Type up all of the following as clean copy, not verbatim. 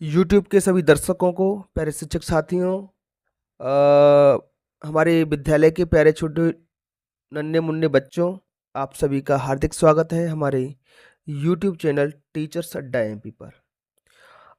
YouTube के सभी दर्शकों को, प्यारे शिक्षक साथियों, अ, हमारे विद्यालय के प्यारे छोटे नन्हे मुन्ने बच्चों, आप सभी का हार्दिक स्वागत है हमारे यूट्यूब चैनल टीचर्स अड्डा एमपी पर।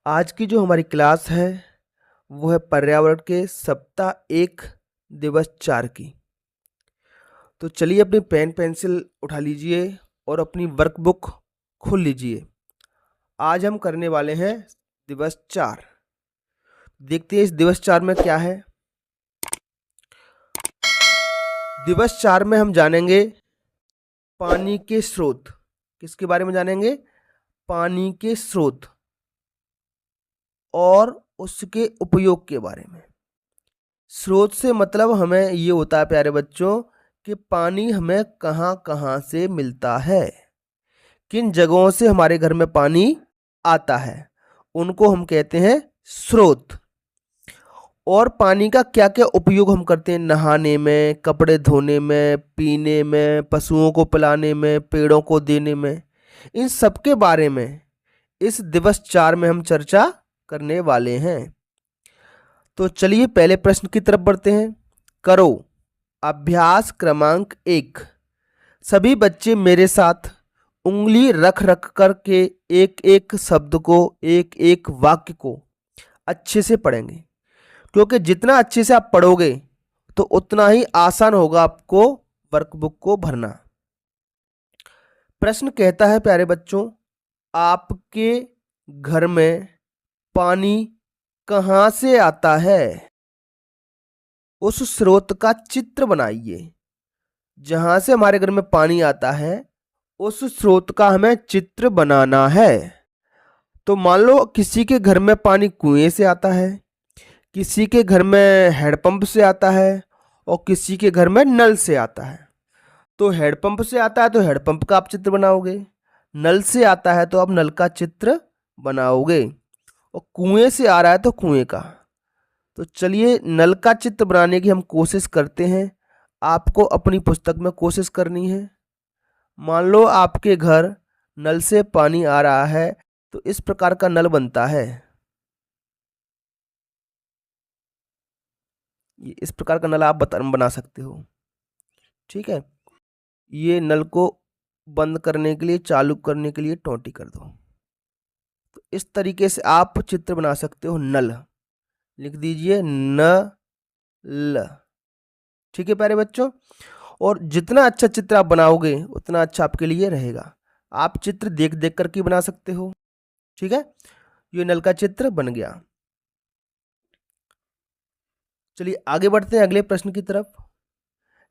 आज की जो हमारी क्लास है वो है पर्यावरण के सप्ताह 1 दिवस 4 की। तो चलिए अपनी पेन पेंसिल उठा लीजिए और अपनी वर्कबुक खोल लीजिए। आज हम करने वाले हैं दिवस 4। देखते हैं इस दिवस 4 में क्या है। दिवस 4 में हम जानेंगे पानी के स्रोत। किसके बारे में जानेंगे? पानी के स्रोत और उसके उपयोग के बारे में। स्रोत से मतलब हमें ये होता है प्यारे बच्चों कि पानी हमें कहाँ कहाँ से मिलता है, किन जगहों से हमारे घर में पानी आता है, उनको हम कहते हैं स्रोत। और पानी का क्या क्या उपयोग हम करते हैं? नहाने में, कपड़े धोने में, पीने में, पशुओं को पिलाने में, पेड़ों को देने में, इन सब के बारे में इस दिवस 4 में हम चर्चा करने वाले हैं। तो चलिए पहले प्रश्न की तरफ बढ़ते हैं। करो अभ्यास क्रमांक 1। सभी बच्चे मेरे साथ उंगली रख रख कर के एक एक शब्द को, एक एक वाक्य को अच्छे से पढ़ेंगे, क्योंकि जितना अच्छे से आप पढ़ोगे तो उतना ही आसान होगा आपको वर्कबुक को भरना। प्रश्न कहता है प्यारे बच्चों, आपके घर में पानी कहाँ से आता है? उस स्रोत का चित्र बनाइए। जहां से हमारे घर में पानी आता है उस स्रोत का हमें चित्र बनाना है। तो मान लो किसी के घर में पानी कुएं से आता है, किसी के घर में हैंडपंप से आता है और किसी के घर में नल से आता है। तो हैंडपंप से आता है तो हैंडपंप का आप चित्र बनाओगे, नल से आता है तो आप नल का चित्र बनाओगे, और कुएं से आ रहा है तो कुएं का। तो चलिए नल का चित्र बनाने की हम कोशिश करते हैं। आपको अपनी पुस्तक में कोशिश करनी है। मान लो आपके घर नल से पानी आ रहा है तो इस प्रकार का नल बनता है। ये इस प्रकार का नल आप बना सकते हो। ठीक है, ये नल को बंद करने के लिए, चालू करने के लिए टोंटी कर दो। तो इस तरीके से आप चित्र बना सकते हो। नल लिख दीजिए, न ल। ठीक है प्यारे बच्चों, और जितना अच्छा चित्र आप बनाओगे उतना अच्छा आपके लिए रहेगा। आप चित्र देख देख करके बना सकते हो। ठीक है, ये नल का चित्र बन गया। चलिए आगे बढ़ते हैं अगले प्रश्न की तरफ।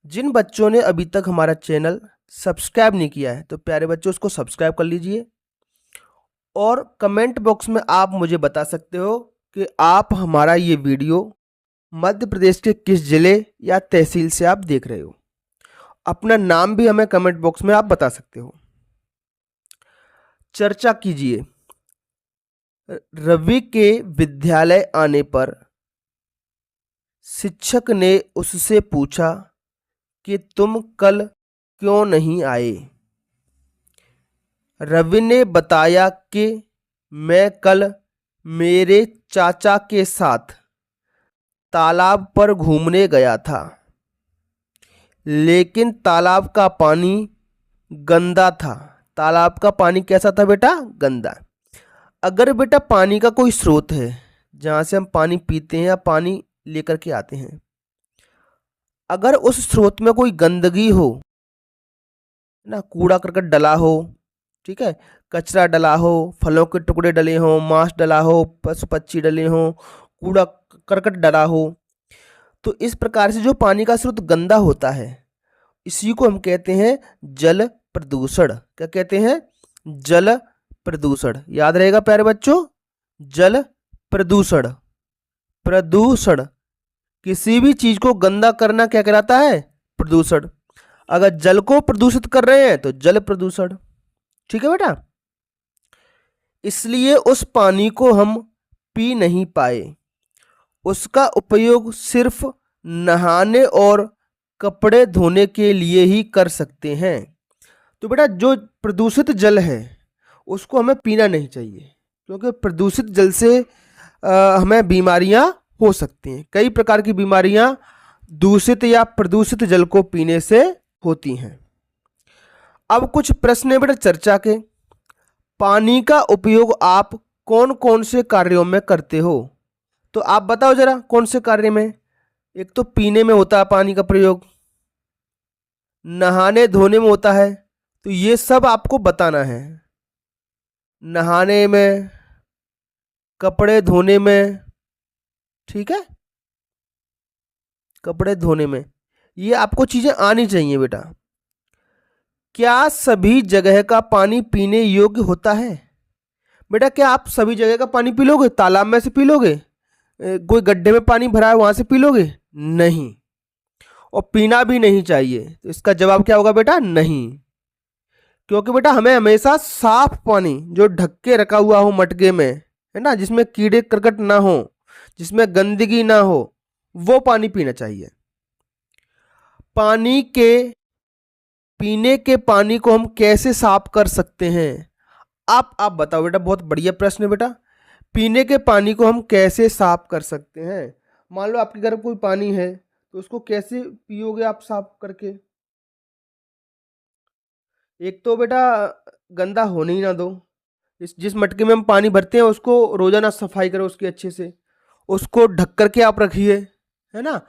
जिन बच्चों ने अभी तक हमारा चैनल सब्सक्राइब नहीं किया है तो प्यारे बच्चों उसको सब्सक्राइब कर लीजिए, और कमेंट बॉक्स में आप मुझे बता सकते हो कि आप हमारा ये वीडियो मध्य प्रदेश के किस जिले या तहसील से आप देख रहे हो। अपना नाम भी हमें कमेंट बॉक्स में आप बता सकते हो। चर्चा कीजिए। रवि के विद्यालय आने पर शिक्षक ने उससे पूछा कि तुम कल क्यों नहीं आए? रवि ने बताया कि मैं कल मेरे चाचा के साथ तालाब पर घूमने गया था, लेकिन तालाब का पानी गंदा था। तालाब का पानी कैसा था बेटा? गंदा। अगर बेटा पानी का कोई स्रोत है जहां से हम पानी पीते हैं या पानी लेकर के आते हैं, अगर उस स्रोत में कोई गंदगी हो ना, कूड़ा करकट डला हो, ठीक है, कचरा डला हो, फलों के टुकड़े डले हो, मांस डला हो, पशु पक्षी डले हो, कूड़ा करकट डला हो, तो इस प्रकार से जो पानी का स्रोत गंदा होता है इसी को हम कहते हैं जल प्रदूषण। क्या कहते हैं? जल प्रदूषण। याद रहेगा प्यारे बच्चों, जल प्रदूषण। प्रदूषण, किसी भी चीज को गंदा करना क्या कहलाता है? प्रदूषण। अगर जल को प्रदूषित कर रहे हैं तो जल प्रदूषण। ठीक है बेटा, इसलिए उस पानी को हम पी नहीं पाए। उसका उपयोग सिर्फ नहाने और कपड़े धोने के लिए ही कर सकते हैं। तो बेटा जो प्रदूषित जल है उसको हमें पीना नहीं चाहिए। क्योंकि प्रदूषित जल से हमें बीमारियां हो सकती हैं। कई प्रकार की बीमारियां दूषित या प्रदूषित जल को पीने से होती हैं। अब कुछ प्रश्न है बेटा चर्चा के। पानी का उपयोग आप कौन कौन से कार्यों में करते हो? तो आप बताओ जरा कौन से कार्य में। एक तो पीने में होता है पानी का प्रयोग, नहाने धोने में होता है, तो ये सब आपको बताना है। नहाने में, कपड़े धोने में, ठीक है, कपड़े धोने में, ये आपको चीजें आनी चाहिए बेटा। क्या सभी जगह का पानी पीने योग्य होता है? बेटा क्या आप सभी जगह का पानी पी लोगे? तालाब में से पी लोगे? कोई गड्ढे में पानी भरा है वहां से पी लोगे? नहीं। और पीना भी नहीं चाहिए। तो इसका जवाब क्या होगा बेटा? नहीं। क्योंकि बेटा हमें हमेशा साफ पानी जो ढक के रखा हुआ हो मटके में, है ना, जिसमें कीड़े करकट ना हो, जिसमें गंदगी ना हो, वो पानी पीना चाहिए। पानी के पीने के पानी को हम कैसे साफ कर सकते हैं? आप बताओ बेटा। बहुत बढ़िया प्रश्न है बेटा। पीने के पानी को हम कैसे साफ कर सकते हैं? मान लो आपके घर में कोई पानी है, तो उसको कैसे पियोगे आप साफ करके? एक तो बेटा गंदा होने ही ना दो। जिस मटके में हम पानी भरते हैं उसको रोजाना सफाई करो उसकी अच्छे से, उसको ढक करके आप रखिए, है ना।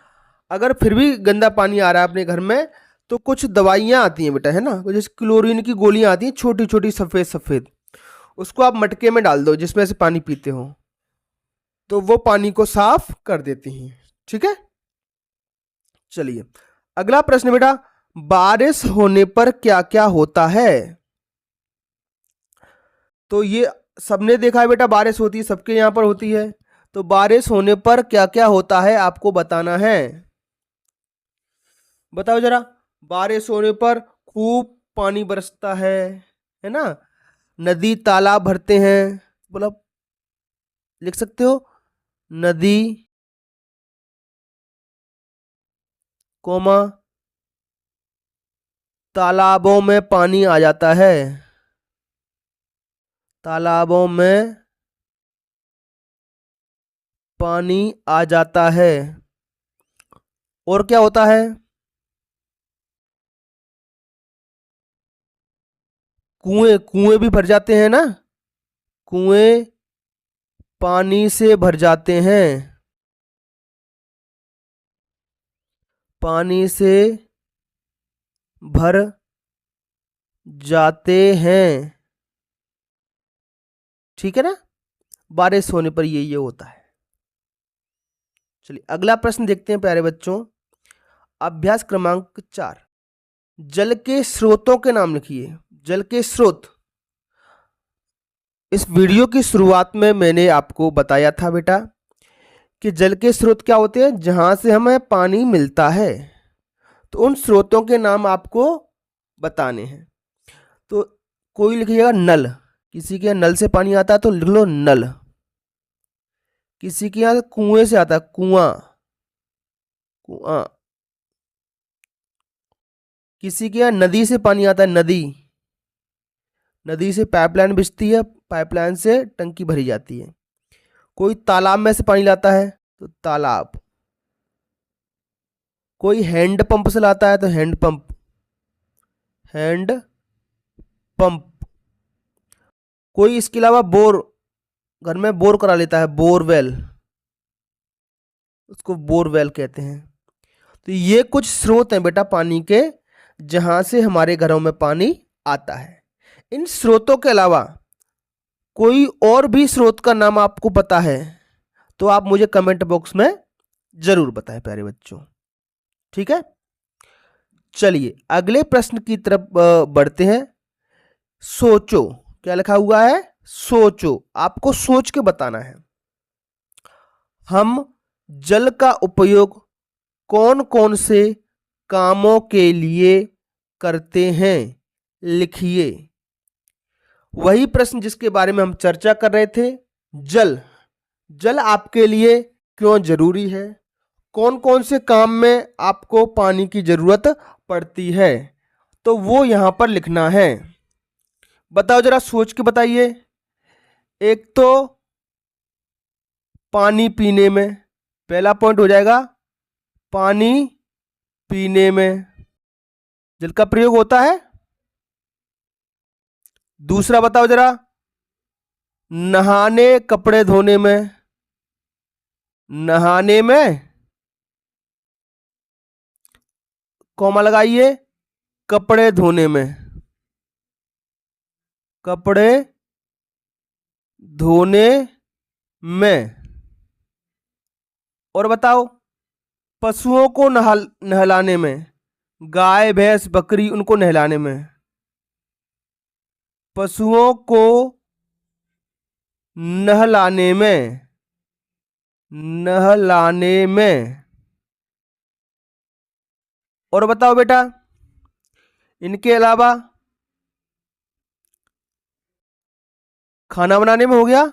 अगर फिर भी गंदा पानी आ रहा है अपने घर में, तो कुछ दवाइयाँ आती हैं बेटा, है ना, जैसे क्लोरीन की गोलियाँ आती हैं छोटी छोटी सफ़ेद सफ़ेद, उसको आप मटके में डाल दो जिसमें से पानी पीते हो, तो वो पानी को साफ कर देती हैं। ठीक है, चलिए अगला प्रश्न बेटा, बारिश होने पर क्या क्या होता है? तो ये सबने देखा है बेटा, बारिश होती है, सबके यहाँ पर होती है। तो बारिश होने पर क्या क्या होता है आपको बताना है। बताओ जरा। बारिश होने पर खूब पानी बरसता है ना, नदी तालाब भरते हैं, मतलब लिख सकते हो नदी कोमा तालाबों में पानी आ जाता है, तालाबों में पानी आ जाता है। और क्या होता है? कुएं, कुएं भी भर जाते हैं ना, कुएं पानी से भर जाते हैं, पानी से भर जाते हैं। ठीक है ना, बारिश होने पर ये होता है। चलिए अगला प्रश्न देखते हैं प्यारे बच्चों। अभ्यास क्रमांक 4, जल के स्रोतों के नाम लिखिए। जल के स्रोत, इस वीडियो की शुरुआत में मैंने आपको बताया था बेटा कि जल के स्रोत क्या होते हैं, जहां से हमें पानी मिलता है। तो उन स्रोतों के नाम आपको बताने हैं। तो कोई लिखिएगा नल, किसी के यहाँ नल से पानी आता है तो लिख लो नल। किसी के यहाँ कुएं से आता है, कुआं, कुआं। किसी के यहाँ नदी से पानी आता है, नदी, नदी से पाइपलाइन बिछती है, पाइपलाइन से टंकी भरी जाती है। कोई तालाब में से पानी लाता है तो तालाब, कोई हैंड पंप से लाता है तो हैंड पंप, हैंड पंप। कोई इसके अलावा बोर, घर में बोर करा लेता है, बोरवेल, उसको बोरवेल कहते हैं। तो ये कुछ स्रोत हैं बेटा पानी के, जहां से हमारे घरों में पानी आता है। इन स्रोतों के अलावा कोई और भी स्रोत का नाम आपको पता है तो आप मुझे कमेंट बॉक्स में जरूर बताएं प्यारे बच्चों। ठीक है, चलिए अगले प्रश्न की तरफ बढ़ते हैं। सोचो, क्या लिखा हुआ है? सोचो, आपको सोच के बताना है। हम जल का उपयोग कौन कौन से कामों के लिए करते हैं? लिखिए। वही प्रश्न जिसके बारे में हम चर्चा कर रहे थे, जल, जल आपके लिए क्यों जरूरी है, कौन कौन से काम में आपको पानी की जरूरत पड़ती है, तो वो यहां पर लिखना है। बताओ जरा, सोच के बताइए। एक तो पानी पीने में, पहला पॉइंट हो जाएगा पानी पीने में जल का प्रयोग होता है। दूसरा बताओ जरा, नहाने कपड़े धोने में, नहाने में कॉमा लगाइए, कपड़े धोने में, कपड़े धोने में। और बताओ, पशुओं को नहलाने में, गाय भैंस बकरी उनको नहलाने में, पशुओं को नहलाने में, नहलाने में। और बताओ बेटा, इनके अलावा खाना बनाने में हो गया,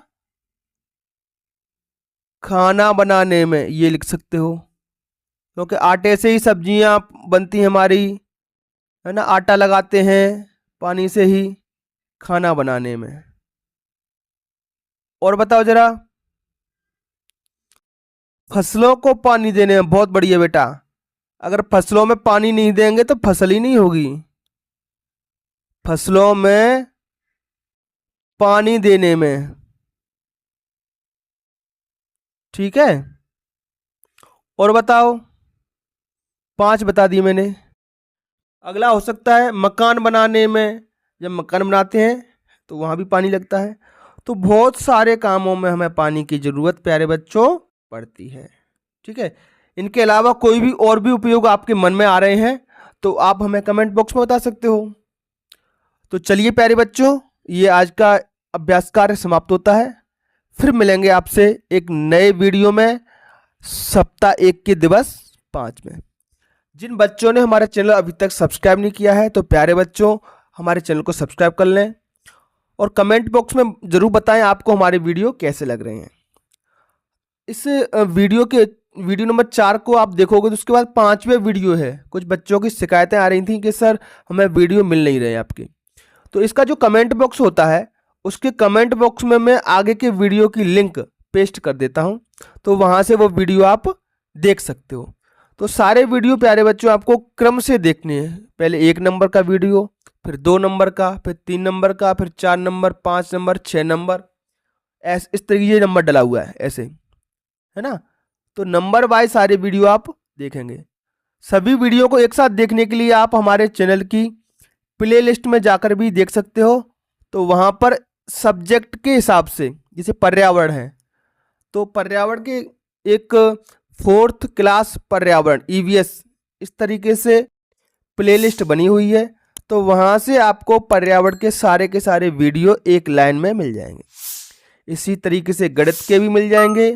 खाना बनाने में ये लिख सकते हो, क्योंकि आटे से ही सब्जियां बनती हैं हमारी, है ना, आटा लगाते हैं पानी से ही, खाना बनाने में। और बताओ जरा, फसलों को पानी देने में, बहुत बढ़िया बेटा, अगर फसलों में पानी नहीं देंगे तो फसल ही नहीं होगी, फसलों में पानी देने में, ठीक है। और बताओ, 5 बता दिए मैंने। अगला हो सकता है मकान बनाने में, जब मकान बनाते हैं तो वहां भी पानी लगता है। तो बहुत सारे कामों में हमें पानी की जरूरत प्यारे बच्चों पड़ती है, ठीक है। इनके अलावा कोई भी और भी उपयोग आपके मन में आ रहे हैं तो आप हमें कमेंट बॉक्स में बता सकते हो। तो चलिए प्यारे बच्चों, ये आज का अभ्यास कार्य समाप्त होता है। फिर मिलेंगे आपसे एक नए वीडियो में सप्ताह 1 के दिवस 5 में। जिन बच्चों ने हमारा चैनल अभी तक सब्सक्राइब नहीं किया है तो प्यारे बच्चों हमारे चैनल को सब्सक्राइब कर लें और कमेंट बॉक्स में ज़रूर बताएं आपको हमारे वीडियो कैसे लग रहे हैं। इस वीडियो नंबर 4 को आप देखोगे तो उसके बाद 5वें वीडियो है। कुछ बच्चों की शिकायतें आ रही थी कि सर हमें वीडियो मिल नहीं रहे आपके, तो इसका जो कमेंट बॉक्स होता है उसके कमेंट बॉक्स में मैं आगे के वीडियो की लिंक पेस्ट कर देता हूं, तो वहां से वो वीडियो आप देख सकते हो। तो सारे वीडियो प्यारे बच्चों आपको क्रम से देखने हैं, पहले 1 नंबर का वीडियो, फिर 2 नंबर का, फिर 3 नंबर का, फिर 4 नंबर, 5 नंबर, 6 नंबर, इस तरीके से नंबर डला हुआ है ऐसे, है ना। तो नंबर वाइज सारे वीडियो आप देखेंगे। सभी वीडियो को एक साथ देखने के लिए आप हमारे चैनल की प्ले लिस्ट में जाकर भी देख सकते हो। तो वहाँ पर सब्जेक्ट के हिसाब से, जैसे पर्यावरण है तो पर्यावरण के एक 4th क्लास पर्यावरण EVS इस तरीके से प्लेलिस्ट बनी हुई है। तो वहाँ से आपको पर्यावरण के सारे वीडियो एक लाइन में मिल जाएंगे। इसी तरीके से गणित के भी मिल जाएंगे,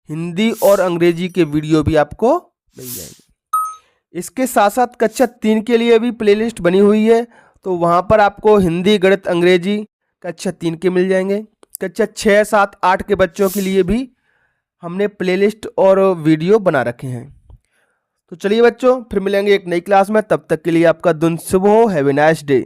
हिंदी और अंग्रेजी के वीडियो भी आपको मिल जाएंगे। इसके साथ साथ कक्षा 3 के लिए भी प्लेलिस्ट बनी हुई है, तो वहाँ पर आपको हिंदी गणित अंग्रेजी कक्षा 3 के मिल जाएंगे। कक्षा 6, 7, 8 के बच्चों के लिए भी हमने प्लेलिस्ट और वीडियो बना रखे हैं। तो चलिए बच्चों, फिर मिलेंगे एक नई क्लास में, तब तक के लिए आपका दिन शुभ हो। Have a nice day.